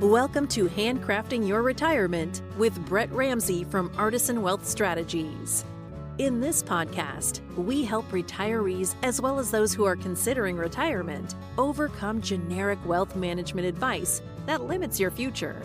Welcome to Handcrafting Your Retirement with Brett Ramsey from Artisan Wealth Strategies. In this podcast, we help retirees as well as those who are considering retirement overcome generic wealth management advice that limits your future.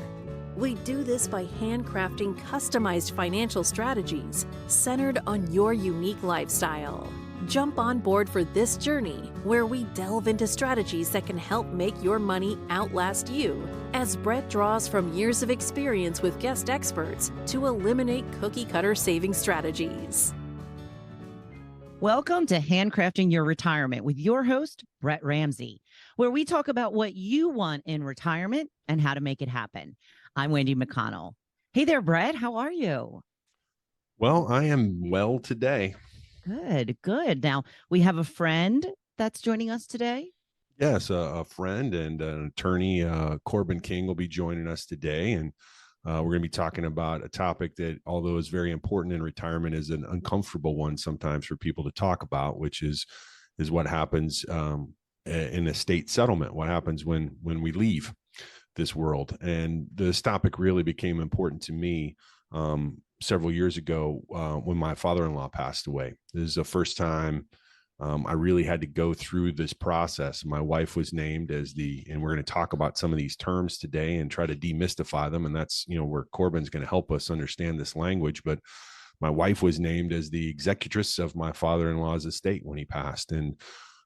We do this by handcrafting customized financial strategies centered on your unique lifestyle. Jump on board for this journey where we delve into strategies that can help make your money outlast you, as Brett draws from years of experience with guest experts to eliminate cookie-cutter saving strategies. Welcome to Handcrafting Your Retirement with your host, Brett Ramsey, where we talk about what you want in retirement and how to make it happen. I'm Wendy McConnell. Hey there, Brett. How are you? Well, I am well today. Good. Now, we have a friend that's joining us today. Yes, a friend and an attorney, Corbin King, will be joining us today. And we're going to be talking about a topic that, although is very important in retirement, is an uncomfortable one sometimes for people to talk about, which is what happens in estate settlement, what happens when we leave this world. And this topic really became important to me several years ago when my father-in-law passed away. This is the first time I really had to go through this process. My wife was named as and we're going to talk about some of these terms today and try to demystify them. And that's, where Corbin's going to help us understand this language. But my wife was named as the executress of my father-in-law's estate when he passed. And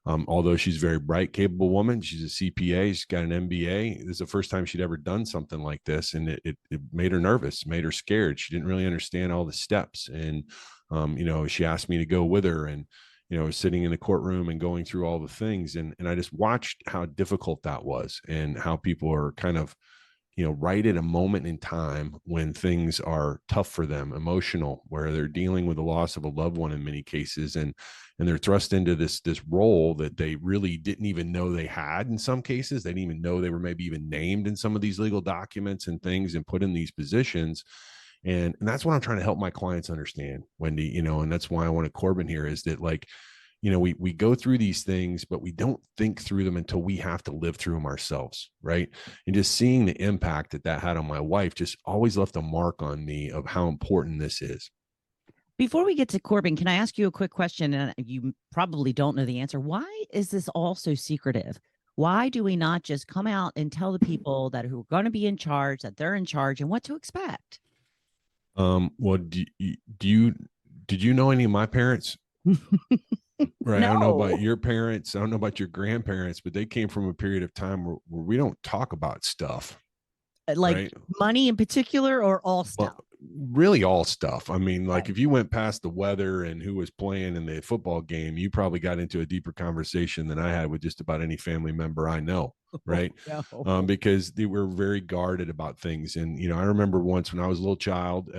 although she's a very bright, capable woman, she's a CPA, she's got an MBA. This is the first time she'd ever done something like this. And it made her nervous, made her scared. She didn't really understand all the steps. And, she asked me to go with her and, sitting in the courtroom and going through all the things. And I just watched how difficult that was and how people are kind of, right at a moment in time when things are tough for them, emotional, where they're dealing with the loss of a loved one in many cases. And they're thrust into this role that they really didn't even know they had in some cases. They didn't even know they were maybe even named in some of these legal documents and things and put in these positions. And that's what I'm trying to help my clients understand, Wendy, and that's why I wanted Corbin here, is that we go through these things, but we don't think through them until we have to live through them ourselves. Right. And just seeing the impact that had on my wife just always left a mark on me of how important this is. Before we get to Corbin, can I ask you a quick question? And you probably don't know the answer. Why is this all so secretive? Why do we not just come out and tell the people that who are going to be in charge, that they're in charge and what to expect? Well, did you know any of my parents? Right. No. I don't know about your parents. I don't know about your grandparents, but they came from a period of time where we don't talk about stuff. Like right? Money in particular, or all stuff? Well, really all stuff. I mean, like Right. if you went past the weather and who was playing in the football game, you probably got into a deeper conversation than I had with just about any family member I know. Right. No. Because they were very guarded about things. And, I remember once when I was a little child,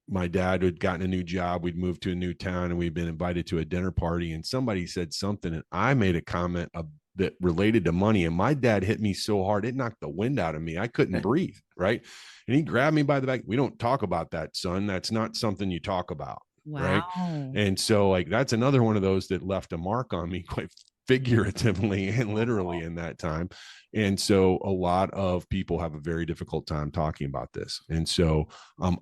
my dad had gotten a new job. We'd moved to a new town and we'd been invited to a dinner party, and somebody said something and I made a comment that related to money. And my dad hit me so hard, it knocked the wind out of me. I couldn't breathe. Right. And he grabbed me by the back. We don't talk about that, son. That's not something you talk about. Wow. Right. And so that's another one of those that left a mark on me, quite figuratively and literally in that time. And so a lot of people have a very difficult time talking about this. And so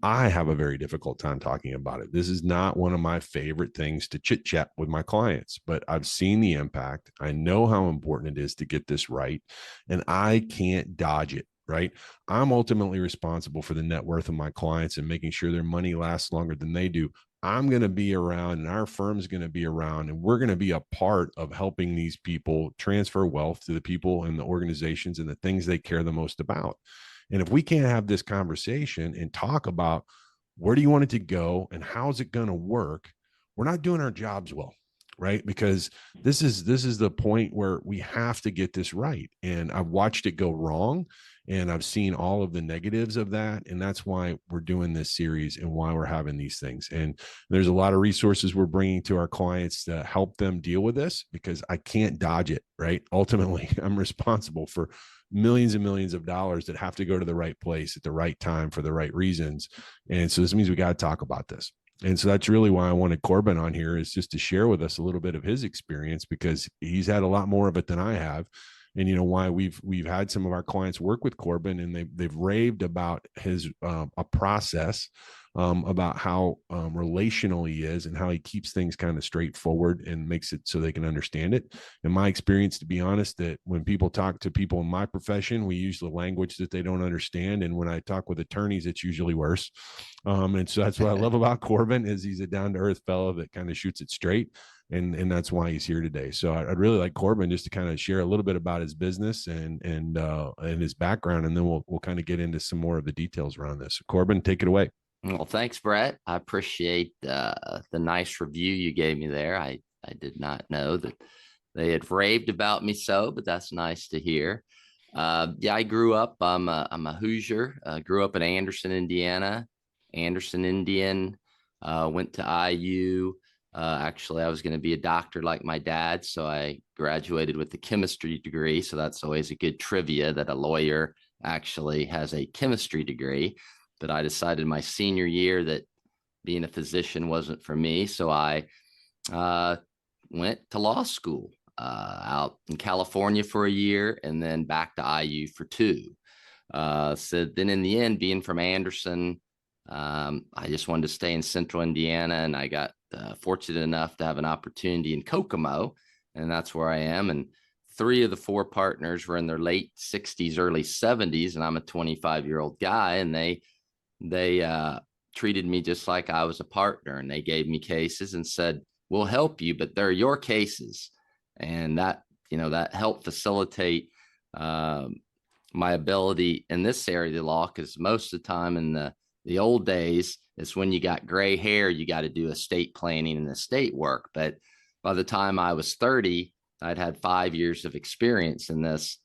I have a very difficult time talking about it. This is not one of my favorite things to chit chat with my clients, but I've seen the impact. I know how important it is to get this right, and I can't dodge it. Right. I'm ultimately responsible for the net worth of my clients and making sure their money lasts longer than they do. I'm going to be around, and our firm's going to be around, and we're going to be a part of helping these people transfer wealth to the people and the organizations and the things they care the most about. And if we can't have this conversation and talk about where do you want it to go and how's it going to work, we're not doing our jobs well. Right. Because this is the point where we have to get this right. And I've watched it go wrong, and I've seen all of the negatives of that. And that's why we're doing this series and why we're having these things. And there's a lot of resources we're bringing to our clients to help them deal with this, because I can't dodge it. Right. Ultimately, I'm responsible for millions and millions of dollars that have to go to the right place at the right time for the right reasons. And so this means we got to talk about this. And so that's really why I wanted Corbin on here, is just to share with us a little bit of his experience, because he's had a lot more of it than I have. and why we've had some of our clients work with Corbin, and they've raved about his a process, about how relational he is and how he keeps things kind of straightforward and makes it so they can understand it. In my experience, to be honest, that when people talk to people in my profession, we use the language that they don't understand, and when I talk with attorneys, it's usually worse. And so that's what I love about Corbin, is he's a down-to-earth fellow that kind of shoots it straight. And that's why he's here today. So I'd really like Corbin just to kind of share a little bit about his business and his background, and then we'll kind of get into some more of the details around this. So Corbin, take it away. Well, thanks, Brett. I appreciate the nice review you gave me there. I did not know that they had raved about me but that's nice to hear. Yeah, I grew up, I'm a Hoosier. Grew up in Anderson, Indiana, Anderson Indian, went to IU. Actually, I was going to be a doctor like my dad, so I graduated with a chemistry degree. So that's always a good trivia that a lawyer actually has a chemistry degree. But I decided my senior year that being a physician wasn't for me. So I went to law school out in California for a year, and then back to IU for 2. So then in the end, being from Anderson, I just wanted to stay in central Indiana, and I got fortunate enough to have an opportunity in Kokomo, and that's where I am. And 3 of the 4 partners were in their late 60s, early 70s, and I'm a 25-year-old guy, and they treated me just like I was a partner, and they gave me cases and said, we'll help you, but they're your cases. And that helped facilitate my ability in this area of the law, because most of the time in the old days, it's when you got gray hair, you got to do estate planning and estate work. But by the time I was 30, I'd had 5 years of experience in this,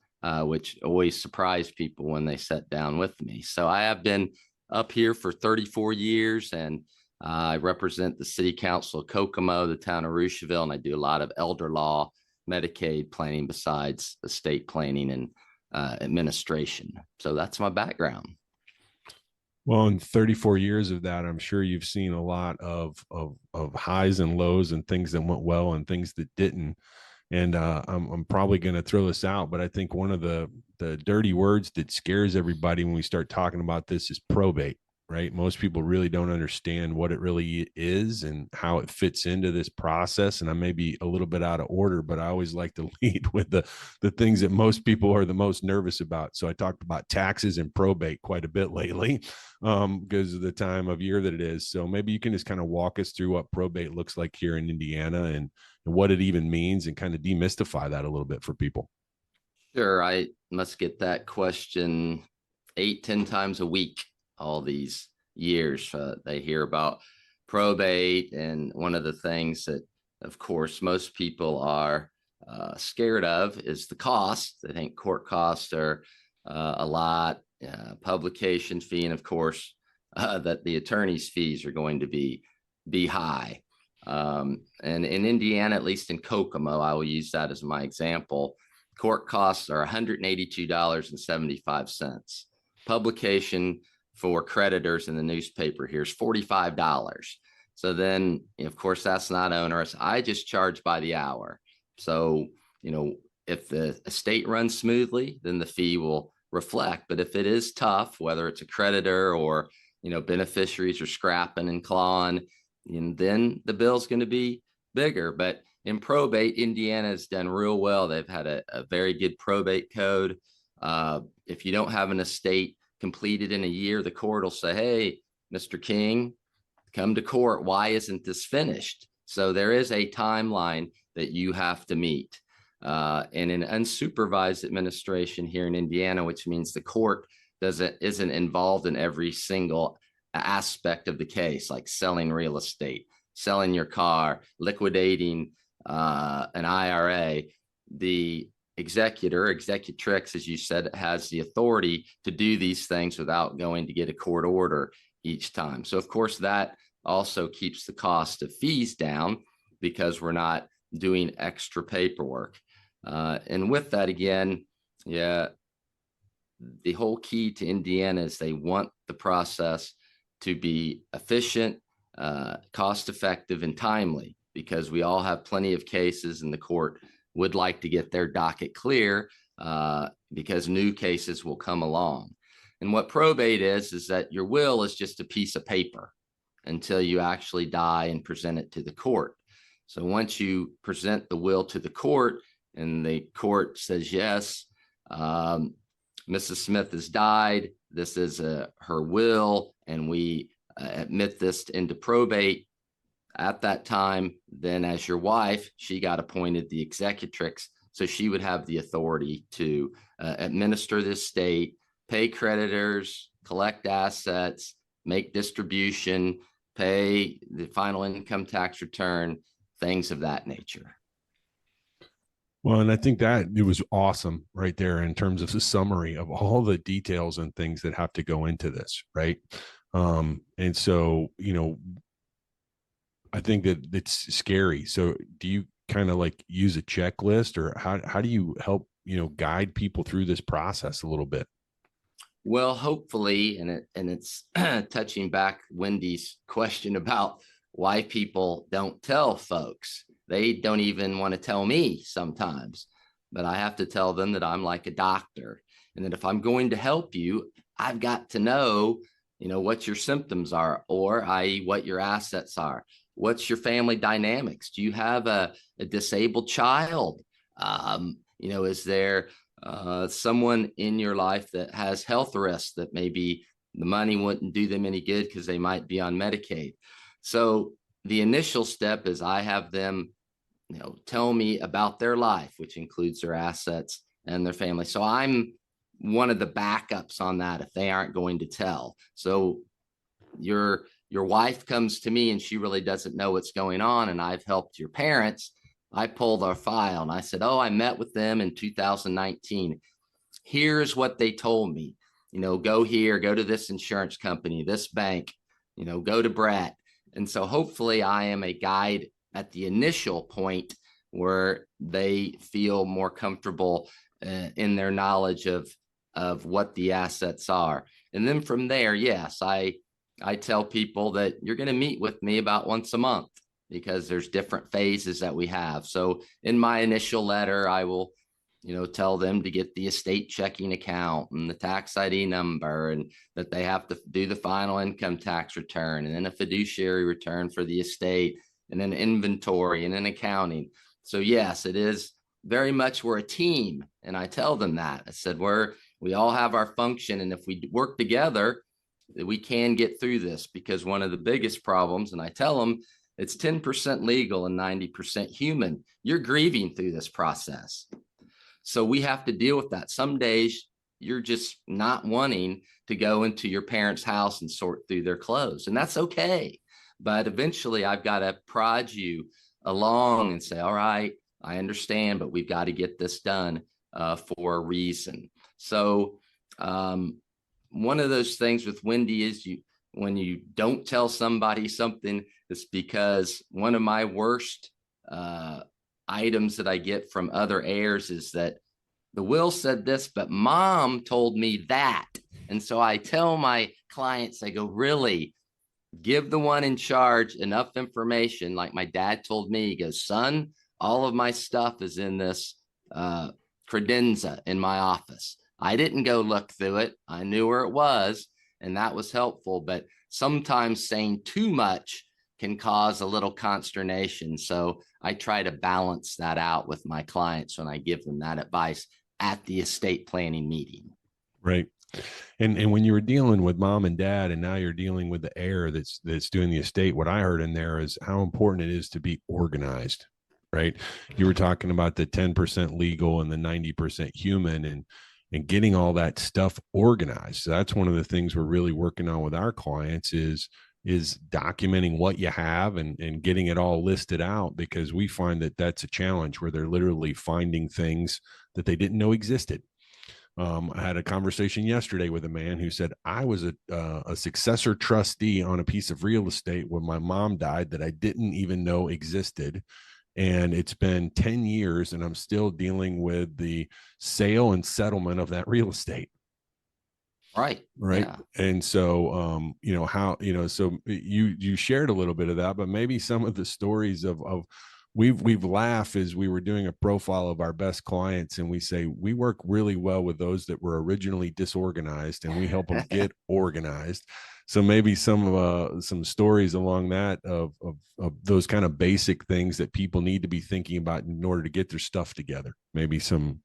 which always surprised people when they sat down with me. So I have been up here for 34 years, and I represent the City Council of Kokomo, the town of Roosevelt, and I do a lot of elder law, Medicaid planning besides estate planning and administration. So that's my background. Well, in 34 years of that, I'm sure you've seen a lot of highs and lows, and things that went well and things that didn't. And I'm probably going to throw this out, but I think one of the dirty words that scares everybody when we start talking about this is probate, right? Most people really don't understand what it really is and how it fits into this process. And I may be a little bit out of order, but I always like to lead with the things that most people are the most nervous about. So I talked about taxes and probate quite a bit lately, because of the time of year that it is. So maybe you can just kind of walk us through what probate looks like here in Indiana, and what it even means, and kind of demystify that a little bit for people. Sure. I must get that question 8-10 times a week all these years. They hear about probate, and one of the things that, of course, most people are scared of is the cost. They think court costs are a lot, publication fee, and of course that the attorney's fees are going to be high. And in Indiana, at least in Kokomo, I will use that as my example. Court costs are $182.75. Publication for creditors in the newspaper here is $45. So then, of course, that's not onerous. I just charge by the hour. So, if the estate runs smoothly, then the fee will reflect. But if it is tough, whether it's a creditor or, beneficiaries are scrapping and clawing, and then the bill's going to be bigger. But in probate, Indiana has done real well. They've had a very good probate code. If you don't have an estate completed in a year, the court will say, hey, Mr. King, come to court. Why isn't this finished? So there is a timeline that you have to meet. And in unsupervised administration here in Indiana, which means the court isn't involved in every single aspect of the case, like selling real estate, selling your car, liquidating an IRA. The executor, executrix, as you said, has the authority to do these things without going to get a court order each time. So, of course, that also keeps the cost of fees down because we're not doing extra paperwork. And with that, again, the whole key to Indiana is they want the process to be efficient, cost-effective, and timely, because we all have plenty of cases and the court would like to get their docket clear because new cases will come along. And what probate is that your will is just a piece of paper until you actually die and present it to the court. So once you present the will to the court and the court says, yes, Mrs. Smith has died, this is her will, and we admit this into probate, at that time, then as your wife, she got appointed the executrix. So she would have the authority to administer the estate, pay creditors, collect assets, make distribution, pay the final income tax return, things of that nature. Well, and I think that it was awesome right there in terms of the summary of all the details and things that have to go into this, right? And so, I think that it's scary. So do you kind of like use a checklist, or how do you help, guide people through this process a little bit? Well, hopefully, and it's touching back Wendy's question about why people don't tell folks. They don't even want to tell me sometimes, but I have to tell them that I'm like a doctor, and that if I'm going to help you, I've got to know, what your symptoms are, or i.e. what your assets are. What's your family dynamics? Do you have a disabled child? Is there someone in your life that has health risks that maybe the money wouldn't do them any good because they might be on Medicaid? So the initial step is I have them, tell me about their life, which includes their assets and their family. So I'm one of the backups on that if they aren't going to tell. So your wife comes to me and she really doesn't know what's going on, and I've helped your parents. I pulled our file and I said, I met with them in 2019. Here's what they told me. Go here, go to this insurance company, this bank, go to Brett. And so hopefully I am a guide at the initial point where they feel more comfortable in their knowledge of what the assets are. And then from there, yes, I tell people that you're going to meet with me about once a month, because there's different phases that we have. So in my initial letter, I will, tell them to get the estate checking account and the tax ID number, and that they have to do the final income tax return, and then a fiduciary return for the estate, and then inventory, and then accounting. So yes, it is very much, we're a team. And I tell them that. I said, we all have our function, and if we work together, we can get through this. Because one of the biggest problems, and I tell them, it's 10% legal and 90% human. You're grieving through this process. So we have to deal with that. Some days you're just not wanting to go into your parents' house and sort through their clothes, and that's okay. But eventually I've got to prod you along and say, all right, I understand, but we've got to get this done for a reason. So one of those things with Wendy is when you don't tell somebody something, it's because one of my worst items that I get from other heirs is that the will said this, but mom told me that. And so I tell my clients, I go, really? Give the one in charge enough information. Like my dad told me, he goes, son, all of my stuff is in this credenza in my office. I didn't go look through it. I knew where it was, and that was helpful. But sometimes saying too much can cause a little consternation. So I try to balance that out with my clients when I give them that advice at the estate planning meeting. Right. And when you were dealing with mom and dad, and now you're dealing with the heir that's doing the estate, what I heard in there is how important it is to be organized, right? You were talking about the 10% legal and the 90% human, and getting all that stuff organized. So that's one of the things we're really working on with our clients is documenting what you have and getting it all listed out, because we find that that's a challenge where they're literally finding things that they didn't know existed. I had a conversation yesterday with a man who said, I was a successor trustee on a piece of real estate when my mom died that I didn't even know existed. And it's been 10 years and I'm still dealing with the sale and settlement of that real estate. Right. Yeah. And so, so you shared a little bit of that, but maybe some of the stories of we've laughed as we were doing a profile of our best clients, and we say we work really well with those that were originally disorganized, and we help them get organized. So maybe some stories along that of those kind of basic things that people need to be thinking about in order to get their stuff together. Maybe some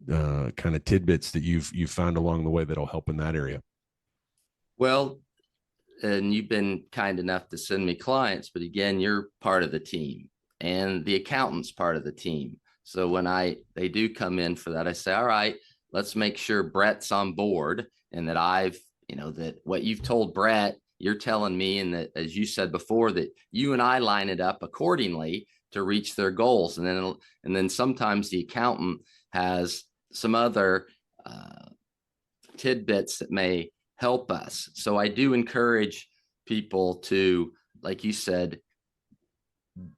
kind of tidbits that you've found along the way that'll help in that area. Well, and you've been kind enough to send me clients, but again, you're part of the team, and the accountant's part of the team. So when they do come in for that, I say, all right, let's make sure Brett's on board, and that that what you've told Brett, you're telling me, and that, as you said before, that you and I line it up accordingly to reach their goals. And then sometimes the accountant has some other tidbits that may help us. So I do encourage people to, like you said,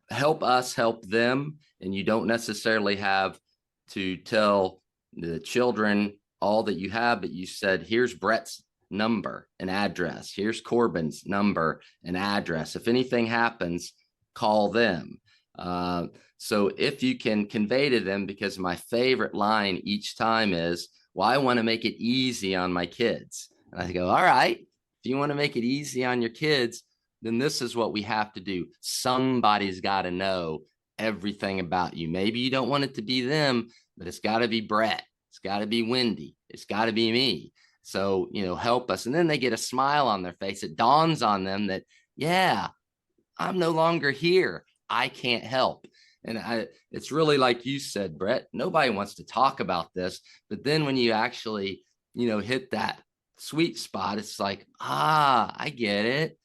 help us help them. And you don't necessarily have to tell the children all that you have, but you said, here's Brett's number and address. Here's Corbin's number and address. If anything happens, call them. So if you can convey to them, because my favorite line each time is, well, I want to make it easy on my kids. And I go, all right, if you want to make it easy on your kids, then this is what we have to do. Somebody's got to know everything about you. Maybe you don't want it to be them, but it's got to be Brett. It's got to be Wendy. It's got to be me. So, help us. And then they get a smile on their face. It dawns on them that, yeah, I'm no longer here. I can't help. And it's really like you said, Brett, nobody wants to talk about this. But then when you actually, hit that sweet spot, it's like, I get it.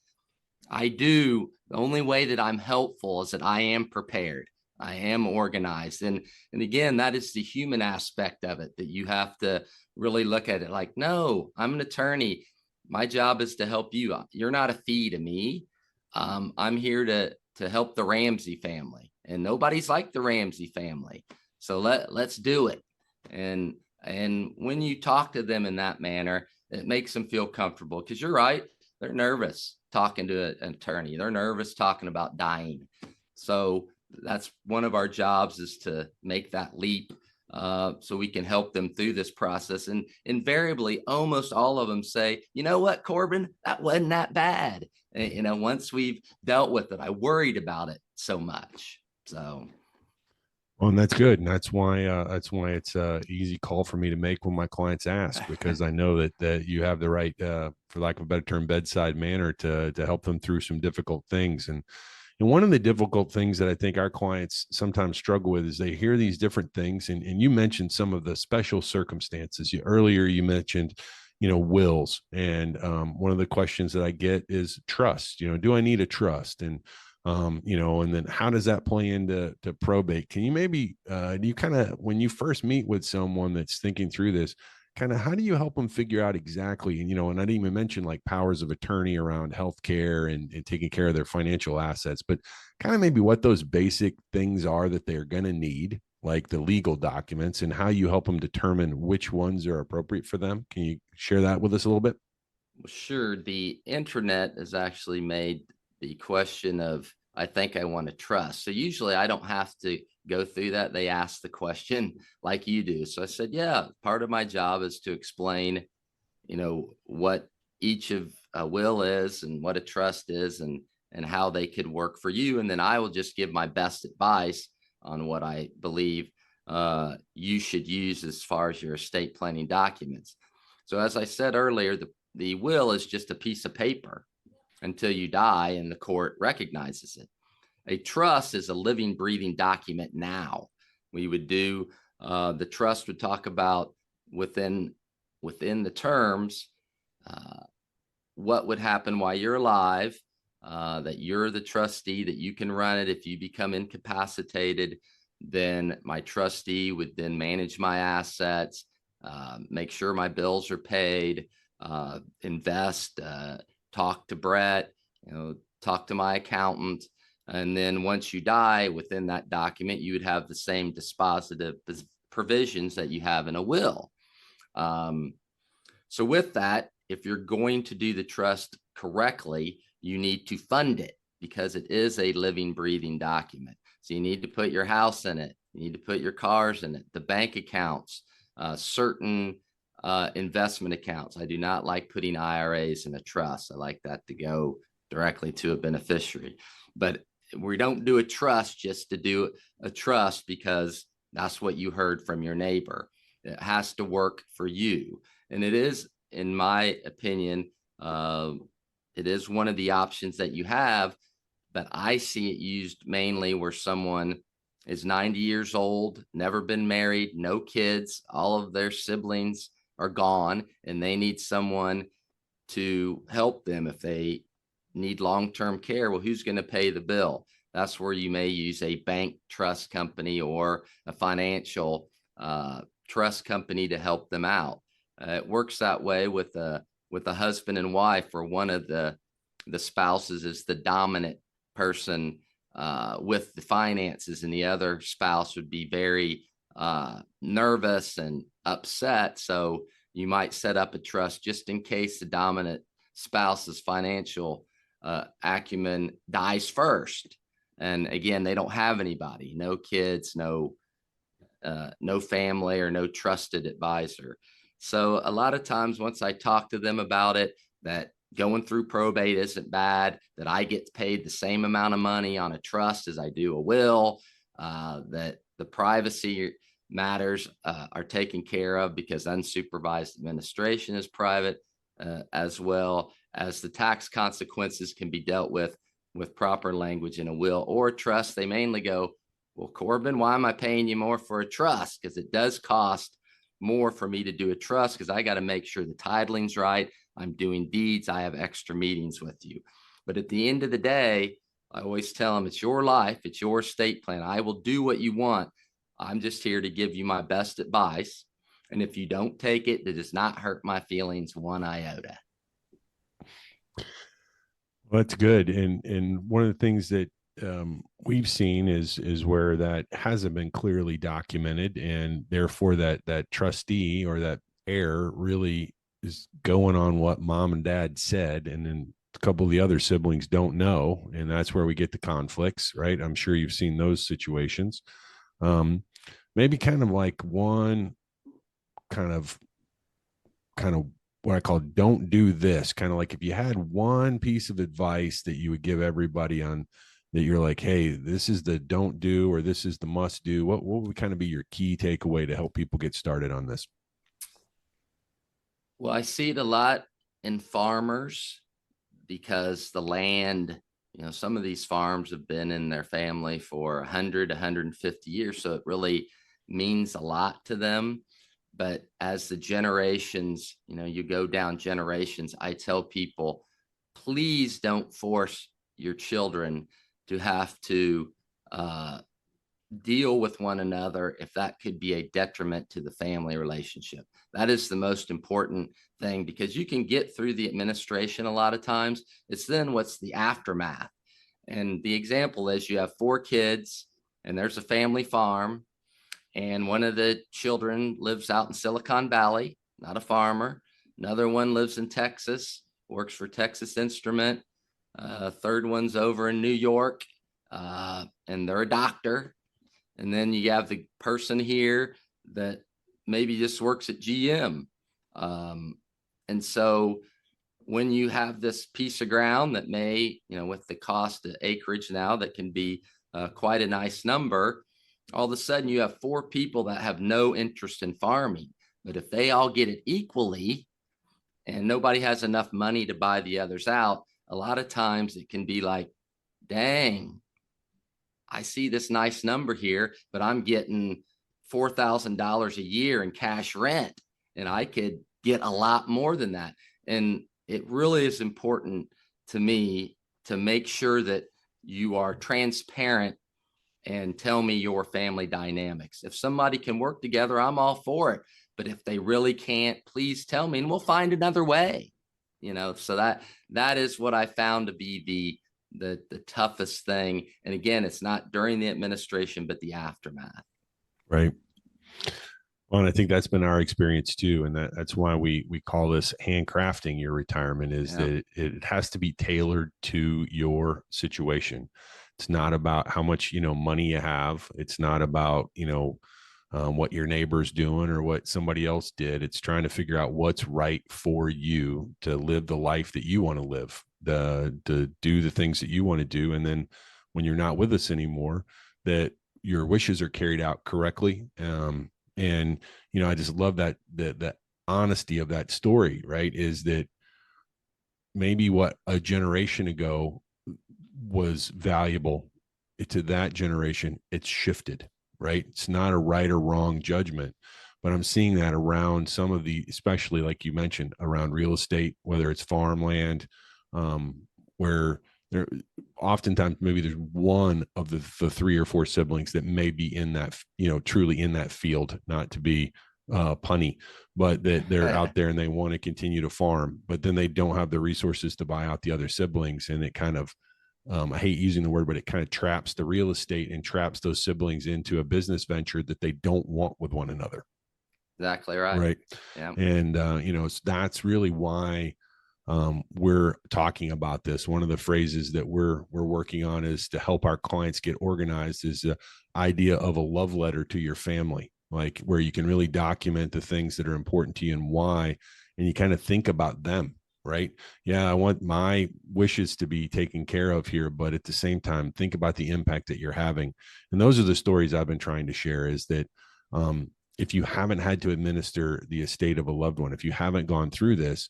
I do. The only way that I'm helpful is that I am prepared. I am organized. And again, that is the human aspect of it, that you have to really look at it like, no, I'm an attorney. My job is to help you. You're not a fee to me. I'm here to help the Ramsey family, and nobody's like the Ramsey family. So let's do it. And when you talk to them in that manner, it makes them feel comfortable, because you're right. They're nervous talking to an attorney. They're nervous talking about dying. So that's one of our jobs, is to make that leap, so we can help them through this process. And invariably, almost all of them say, you know what, Corbin, that wasn't that bad. And, once we've dealt with it, I worried about it so much. So. Well, and that's good. And that's why it's a easy call for me to make when my clients ask, because I know that you have the right, for lack of a better term, bedside manner to help them through some difficult things. And one of the difficult things that I think our clients sometimes struggle with is they hear these different things. And you mentioned some of the special circumstances. Earlier you mentioned, wills. And one of the questions that I get is trust. Do I need a trust? And and then how does that play into probate? Can you maybe, do you kind of, when you first meet with someone that's thinking through this, kind of how do you help them figure out exactly? And, and I didn't even mention like powers of attorney around healthcare and taking care of their financial assets, but kind of maybe what those basic things are that they're going to need, like the legal documents, and how you help them determine which ones are appropriate for them. Can you share that with us a little bit? Well, sure. The internet has actually made the question of, I think I want to trust. So usually I don't have to go through that. They ask the question like you do. So I said, yeah, part of my job is to explain, what each of a will is and what a trust is, and how they could work for you. And then I will just give my best advice on what I believe you should use as far as your estate planning documents. So as I said earlier, the will is just a piece of paper until you die and the court recognizes it. A trust is a living, breathing document now. We would do, the trust would talk about within the terms, what would happen while you're alive, that you're the trustee, that you can run it. If you become incapacitated, then my trustee would then manage my assets, make sure my bills are paid, invest, talk to Brett, talk to my accountant. And then once you die, within that document, you would have the same dispositive provisions that you have in a will. So with that, if you're going to do the trust correctly, you need to fund it, because it is a living, breathing document. So you need to put your house in it. You need to put your cars in it, the bank accounts, certain investment accounts. I do not like putting IRAs in a trust. I like that to go directly to a beneficiary. But we don't do a trust just to do a trust because that's what you heard from your neighbor. It has to work for you. And it is, in my opinion, it is one of the options that you have, but I see it used mainly where someone is 90 years old, never been married, no kids, all of their siblings are gone, and they need someone to help them if they need long-term care. Well, who's going to pay the bill? That's where you may use a bank trust company or a financial trust company to help them out. It works that way with a husband and wife, where one of the spouses is the dominant person with the finances, and the other spouse would be very nervous and upset. So you might set up a trust just in case the dominant spouse's financial acumen dies first. And again, they don't have anybody, no kids, no family, or no trusted advisor. So a lot of times once I talk to them about it, that going through probate isn't bad, that I get paid the same amount of money on a trust as I do a will, that the privacy matters are taken care of because unsupervised administration is private, as well as the tax consequences can be dealt with proper language in a will or a trust. They mainly go, well, Corbin, why am I paying you more for a trust? Because it does cost more for me to do a trust, because I got to make sure the titling's right. I'm doing deeds. I have extra meetings with you. But at the end of the day, I always tell them, it's your life. It's your estate plan. I will do what you want. I'm just here to give you my best advice. And if you don't take it, it does not hurt my feelings one iota. Well, that's good. And one of the things that we've seen is where that hasn't been clearly documented, and therefore that trustee or that heir really is going on what mom and dad said, and then a couple of the other siblings don't know, and that's where we get the conflicts, right? I'm sure you've seen those situations. Maybe kind of like one kind of what I call don't do this, kind of like if you had one piece of advice that you would give everybody on that, you're like, hey, this is the don't do, or this is the must do, what would kind of be your key takeaway to help people get started on this? Well, I see it a lot in farmers because the land, some of these farms have been in their family for 100, 150 years. So it really means a lot to them. But as the generations, you go down generations, I tell people, please don't force your children to have to deal with one another if that could be a detriment to the family relationship. That is the most important thing, because you can get through the administration a lot of times. It's then what's the aftermath. And the example is you have 4 kids and there's a family farm, and one of the children lives out in Silicon Valley, not a farmer. Another one lives in Texas, works for Texas Instrument. Third one's over in New York, and they're a doctor. And then you have the person here that maybe just works at GM. And so when you have this piece of ground that may, with the cost of acreage now, that can be quite a nice number, all of a sudden you have 4 people that have no interest in farming. But if they all get it equally and nobody has enough money to buy the others out, a lot of times it can be like, dang, I see this nice number here, but I'm getting $4,000 a year in cash rent, and I could get a lot more than that. And it really is important to me to make sure that you are transparent and tell me your family dynamics. If somebody can work together, I'm all for it. But if they really can't, please tell me and we'll find another way. So that is what I found to be the toughest thing. And again, it's not during the administration, but the aftermath. Right. Well, and I think that's been our experience too. And that's why we call this handcrafting your retirement, is that it has to be tailored to your situation. It's not about how much, money you have. It's not about, what your neighbor's doing or what somebody else did. It's trying to figure out what's right for you to live the life that you want to live, to do the things that you want to do. And then when you're not with us anymore, that your wishes are carried out correctly. And, I just love that honesty of that story, right? Is that maybe what a generation ago was valuable to that generation, it's shifted, right? It's not a right or wrong judgment, but I'm seeing that around some of the, especially like you mentioned, around real estate, whether it's farmland, where there oftentimes maybe there's one of the 3 or 4 siblings that may be in that, truly in that field, not to be punny, but that they're out there and they want to continue to farm, but then they don't have the resources to buy out the other siblings. And it kind of, I hate using the word, but it kind of traps the real estate and traps those siblings into a business venture that they don't want with one another. Exactly right. Right. Yeah. And, that's really why we're talking about this. One of the phrases that we're working on is to help our clients get organized is the idea of a love letter to your family, like where you can really document the things that are important to you and why, and you kind of think about them. Right. Yeah. I want my wishes to be taken care of here, but at the same time, think about the impact that you're having. And those are the stories I've been trying to share, is that, if you haven't had to administer the estate of a loved one, if you haven't gone through this,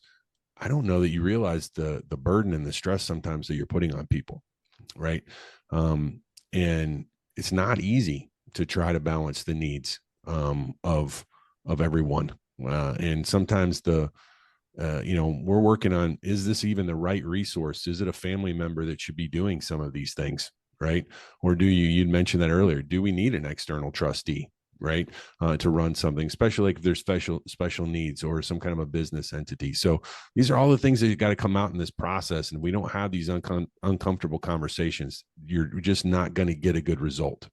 I don't know that you realize the burden and the stress sometimes that you're putting on people. Right. And it's not easy to try to balance the needs, of everyone. And sometimes we're working on, is this even the right resource? Is it a family member that should be doing some of these things? Right. Or you'd mentioned that earlier. Do we need an external trustee? Right. To run something, especially like if there's special needs or some kind of a business entity. So these are all the things that you got to come out in this process. And we don't have these uncomfortable conversations, you're just not going to get a good result.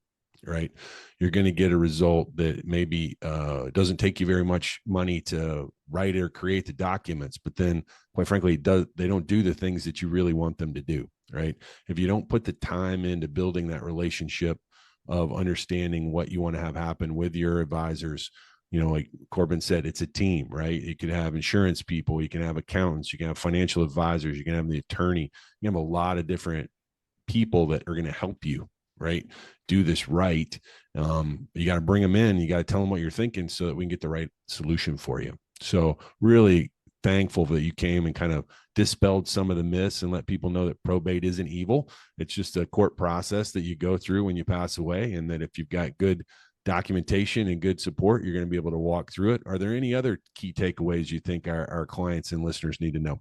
Right. You're going to get a result that maybe doesn't take you very much money to write or create the documents, but then quite frankly, they don't do the things that you really want them to do. Right. If you don't put the time into building that relationship of understanding what you want to have happen with your advisors, like Corbin said, it's a team, right? You could have insurance people, you can have accountants, you can have financial advisors, you can have the attorney, you have a lot of different people that are going to help you, right, do this right. You got to bring them in, you got to tell them what you're thinking so that we can get the right solution for you. So really thankful that you came and kind of dispelled some of the myths and let people know that probate isn't evil. It's just a court process that you go through when you pass away, and that if you've got good documentation and good support, you're going to be able to walk through it. Are there any other key takeaways you think our clients and listeners need to know?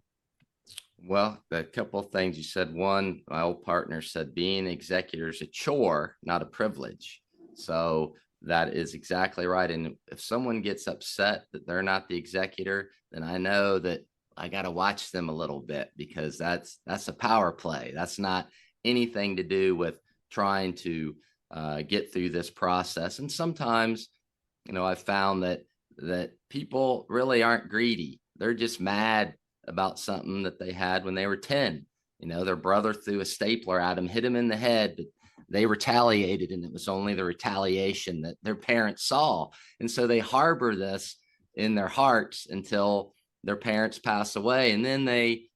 Well, a couple of things you said. One, my old partner said, being an executor is a chore, not a privilege. So that is exactly right. And if someone gets upset that they're not the executor, then I know that I got to watch them a little bit, because that's a power play. That's not anything to do with trying to get through this process. And sometimes, I've found that people really aren't greedy. They're just mad about something that they had when they were 10. Their brother threw a stapler at them, hit him in the head, but they retaliated, and it was only the retaliation that their parents saw. And so they harbor this in their hearts until their parents pass away. And then they,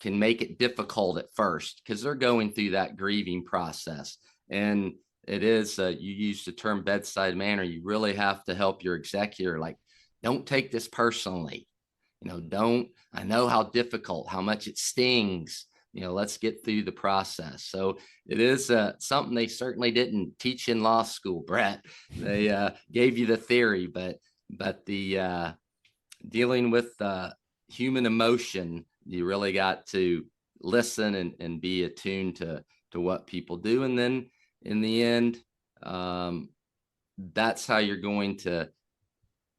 can make it difficult at first because they're going through that grieving process. And it is, you use the term bedside manner. You really have to help your executor. Like, don't take this personally. I know how difficult, how much it stings. Let's get through the process. So it is something they certainly didn't teach in law school, Brett. They gave you the theory, but the dealing with human emotion, you really got to listen and be attuned to what people do. And then in the end, that's how you're going to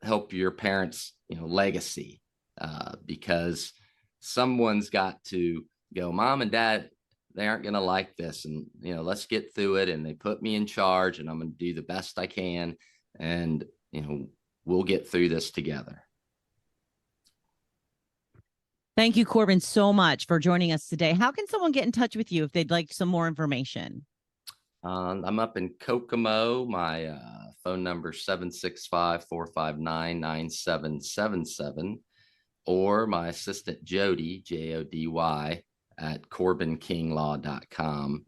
help your parents' legacy, because someone's got to go, Mom and Dad, they aren't going to like this, and let's get through it. And they put me in charge, and I'm going to do the best I can, and we'll get through this together. Thank you, Corbin, so much for joining us today. How can someone get in touch with you if they'd like some more information? I'm up in Kokomo. My phone number is 765-459-9777, or my assistant Jody, Jody, at CorbinKingLaw.com.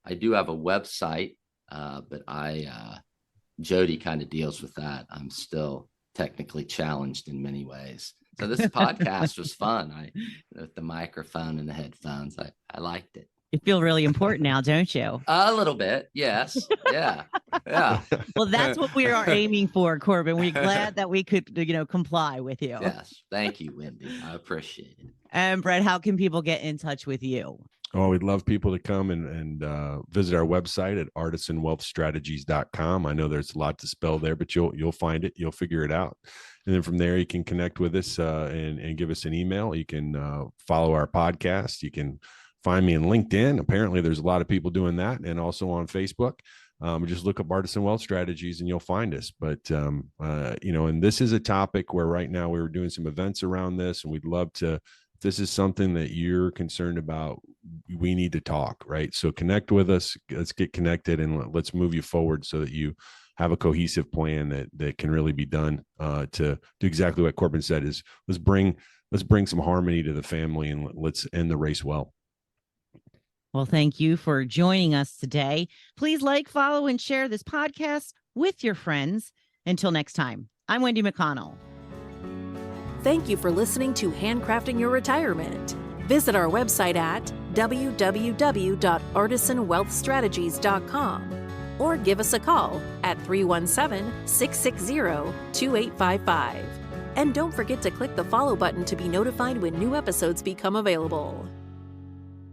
I do have a website, but Jody kind of deals with that. I'm still technically challenged in many ways. So this podcast was fun. With the microphone and the headphones, I liked it. You feel really important now, don't you? A little bit. Yes. Yeah. Yeah. Well, that's what we are aiming for, Corbin. We're glad that we could, comply with you. Yes. Thank you, Wendy. I appreciate it. And Brett, how can people get in touch with you? Oh, we'd love people to come and visit our website at artisanwealthstrategies.com. I know there's a lot to spell there, but you'll find it. You'll figure it out. And then from there, you can connect with us and give us an email. You can follow our podcast. You can find me on LinkedIn. Apparently, there's a lot of people doing that, and also on Facebook. Just look up Artisan Wealth Strategies and you'll find us. But, and this is a topic where right now we were doing some events around this, and we'd love to, if this is something that you're concerned about, we need to talk, right? So connect with us. Let's get connected and let's move you forward so that you have a cohesive plan that can really be done to do exactly what Corbin said is let's bring some harmony to the family and let's end the race well. Well, thank you for joining us today. Please like, follow, and share this podcast with your friends. Until next time, I'm Wendy McConnell. Thank you for listening to Handcrafting Your Retirement. Visit our website at www.artisanwealthstrategies.com or give us a call at 317-660-2855. And don't forget to click the follow button to be notified when new episodes become available.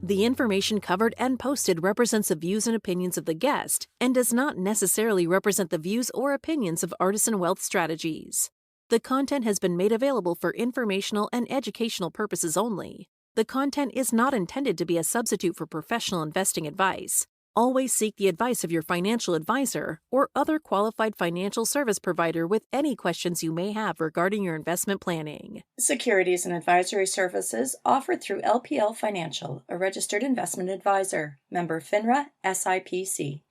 The information covered and posted represents the views and opinions of the guest and does not necessarily represent the views or opinions of Artisan Wealth Strategies. The content has been made available for informational and educational purposes only. The content is not intended to be a substitute for professional investing advice. Always seek the advice of your financial advisor or other qualified financial service provider with any questions you may have regarding your investment planning. Securities and advisory services offered through LPL Financial, a registered investment advisor. Member FINRA, SIPC.